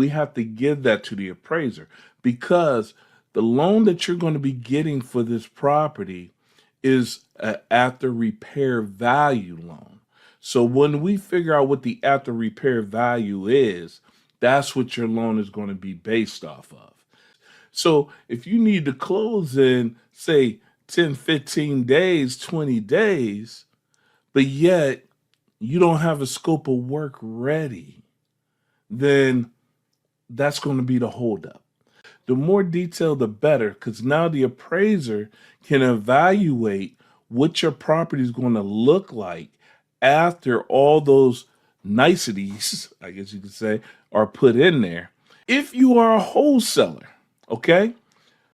We have to give that to the appraiser because the loan that you're going to be getting for this property is an after repair value loan. So when we figure out what the after repair value is, that's what your loan is going to be based off of. So if you need to close in, say, 10, 15 days, 20 days, but yet you don't have a scope of work ready, then that's going to be the holdup. The more detail, the better, because now the appraiser can evaluate what your property is going to look like after all those niceties, I guess you could say, are put in there. If you are a wholesaler, okay,